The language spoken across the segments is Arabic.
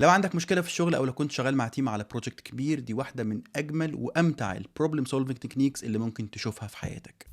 لو عندك مشكلة في الشغل أو لو كنت شغال مع تيم على بروجكت كبير، دي واحدة من أجمل وأمتع البروبلم سولفينج تكنيكس اللي ممكن تشوفها في حياتك.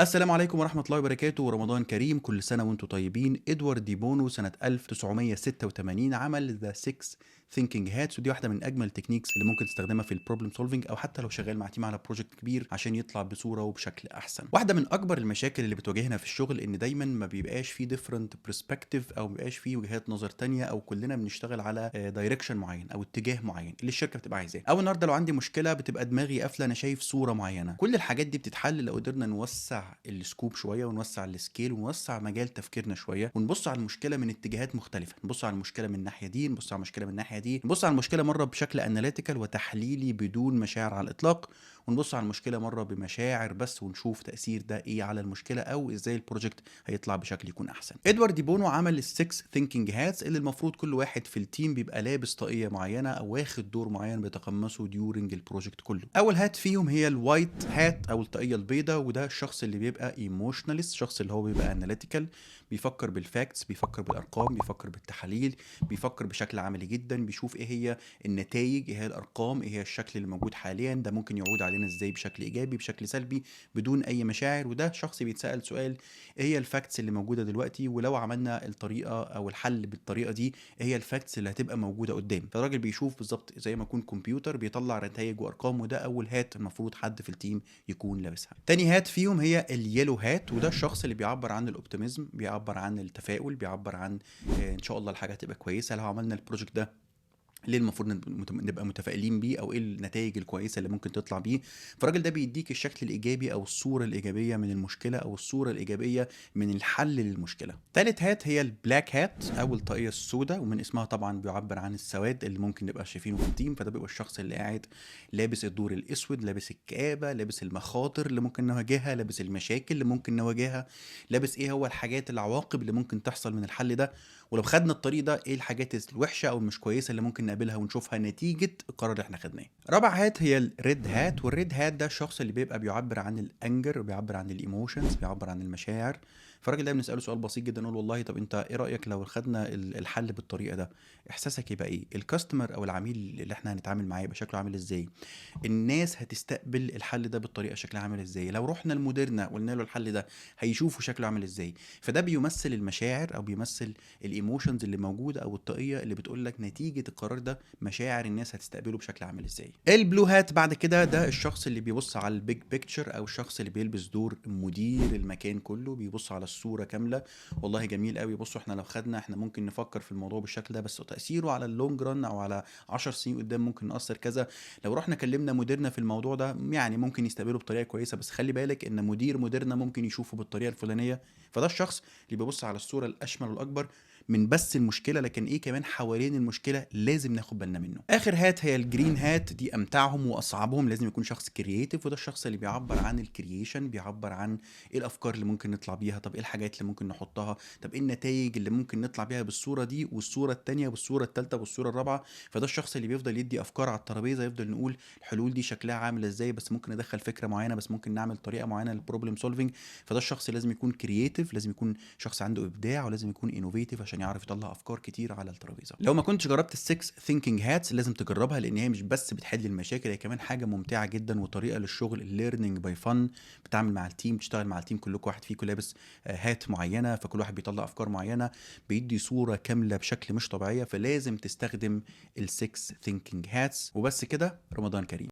السلام عليكم ورحمة الله وبركاته، ورمضان كريم، كل سنة وانتم طيبين. ادوارد دي بونو سنة 1986 عمل ذا 6 ثينكينج هاتس، ودي واحدة من أجمل التكنيكس اللي ممكن تستخدمها في البروبلم سولفينج أو حتى لو شغال مع تيم على بروجكت كبير عشان يطلع بصورة وبشكل أحسن. واحدة من أكبر المشاكل اللي بتواجهنا في الشغل إن دايما ما بيبقاش فيه ديفرنت برسبكتيف أو ما بيبقاش فيه وجهات نظر تانية، أو كلنا بنشتغل على دايركشن معين أو اتجاه معين اللي الشركة بتبقى عايزاه. أو النهارده لو عندي مشكلة بتبقى دماغي قافلة، أنا شايف صورة معينة. كل الحاجات دي بتتحل لو قدرنا نوسع السكوب شويه ونوسع السكيل ونوسع مجال تفكيرنا شويه ونبص على المشكله من اتجاهات مختلفه. نبص على المشكله من الناحيه دي، نبص على المشكله من الناحيه دي، نبص على المشكله مره بشكل اناليتيكال وتحليلي بدون مشاعر على الاطلاق، ونبص على المشكله مره بمشاعر بس ونشوف تاثير ده ايه على المشكله او ازاي البروجكت هيطلع بشكل يكون احسن. ادوارد دي بونو عمل ال6 ثينكينج هاتس اللي المفروض كل واحد في التيم بيبقى لابس طاقيه معينه او واخد دور معين بيتقمصه ديورنج البروجكت كله. اول هات فيهم هي الوايت هات او الطاقيه البيضاء، وده الشخص اللي بيبقى ايموشناليست، الشخص اللي هو بيبقى اناليتيكال، بيفكر بالفاكتس، بيفكر بالارقام، بيفكر بالتحاليل، بيفكر بشكل عملي جدا، بيشوف ايه هي النتائج، ايه هي الارقام، ايه هي الشكل اللي موجود حاليا، ده ممكن يعود علينا ازاي بشكل ايجابي بشكل سلبي بدون اي مشاعر. وده شخص بيتسأل سؤال: ايه هي الفاكتس اللي موجوده دلوقتي، ولو عملنا الطريقه او الحل بالطريقه دي ايه هي الفاكتس اللي هتبقى موجوده قدام. فالراجل بيشوف بالظبط زي ما يكون كمبيوتر بيطلع نتائج وارقام، وده اول هات المفروض حد في التيم يكون لابسها. تاني هات فيهم هي اليلو هات، وده الشخص اللي بيعبر عن الاوبتيميزم، بيعبر عن التفاؤل، بيعبر عن ان شاء الله الحاجه هتبقى كويسه لو عملنا البروجكت ده، ليه المفروض نبقى متفائلين بيه، او ايه النتائج الكويسه اللي ممكن تطلع بيه. فالراجل ده بيديك الشكل الايجابي او الصوره الايجابيه من المشكله او الصوره الايجابيه من الحل للمشكله. تالت هات هي البلاك هات او الطاقيه السوداء، ومن اسمها طبعا بيعبر عن السواد اللي ممكن نبقى شايفينه في التيم. فده بيبقى الشخص اللي قاعد لابس الدور الاسود، لابس الكآبه، لابس المخاطر اللي ممكن نواجهها، لابس المشاكل اللي ممكن نواجهها، لابس ايه هو الحاجات العواقب اللي ممكن تحصل من الحل ده، ولو خدنا الطريق ده ايه الحاجات الوحشه او المش كويسه اللي ممكن نقابلها ونشوفها نتيجه القرار اللي احنا خدناه. رابع هات هي الريد هات، والريد هات ده الشخص اللي بيبقى بيعبر عن الانجر، بيعبر عن الايموشنز، بيعبر عن المشاعر. فالراجل ده بنساله سؤال بسيط جدا، نقول والله طب انت ايه رايك لو خدنا الحل بالطريقه ده، احساسك يبقى ايه، الكاستمر او العميل اللي احنا هنتعامل معاه يبقى شكله عامل ازاي، الناس هتستقبل الحل ده بالطريقه شكلها عامل ازاي، لو رحنا لمديرنا وقلنا له الحل ده هيشوفوا شكله عامل ازاي. فده بيمثل المشاعر او بيمثل الايموشنز اللي موجوده او الطاقيه اللي بتقول لك نتيجه القرار ده مشاعر الناس هتستقبله بشكل عامل ازاي. البلو هات بعد كده ده الشخص اللي بيبص على البيج بيكتشر او الشخص اللي بيلبس دور مدير المكان كله، بيبص على الصوره كامله. والله جميل قوي، بصوا احنا لو خدنا احنا ممكن نفكر في الموضوع بالشكل ده، بس تاثيره على اللونج ران او على 10 سنين قدام ممكن ناثر كذا. لو رحنا كلمنا مديرنا في الموضوع ده يعني ممكن يستقبله بطريقه كويسه، بس خلي بالك ان مديرنا ممكن يشوفه بالطريقه الفلانيه. فده الشخص اللي بيبص على الصوره الاشمل والاكبر من بس المشكله، لكن ايه كمان حوالين المشكله لازم ناخد بالنا منه. اخر هات هي الجرين هات، دي امتعهم واصعبهم، لازم يكون شخص كرييتيف، وده الشخص اللي بيعبر عن الكرييشن، بيعبر عن ايه الافكار اللي ممكن نطلع بيها، طب ايه الحاجات اللي ممكن نحطها، طب ايه النتائج اللي ممكن نطلع بيها بالصوره دي والصوره الثانيه والصوره الثالثه والصوره الرابعه. فده الشخص اللي بيفضل يدي افكار على الترابيزه، يفضل نقول الحلول دي شكلها عامل ازاي، بس ممكن ندخل فكره معينه، بس ممكن نعمل طريقه معينه للبروبلم سولفنج. فده الشخص لازم يكون كرييتيف، لازم يكون شخص عنده ابداع، ولازم يكون انوفيتيف عشان يعرف يطلع افكار كتير على الترابيزه. لو ما كنتش جربت السكس ثينكينج هاتس لازم تجربها، لان هي مش بس بتحل المشاكل، هي كمان حاجه ممتعه جدا وطريقه للشغل، الليرنينج باي فن. بتعمل مع التيم، بتشتغل مع التيم كلكم، واحد فيكم لابس هات معينه، فكل واحد بيطلع افكار معينه، بيدي صوره كامله بشكل مش طبيعيه. فلازم تستخدم السكس ثينكينج هاتس. وبس كده، رمضان كريم.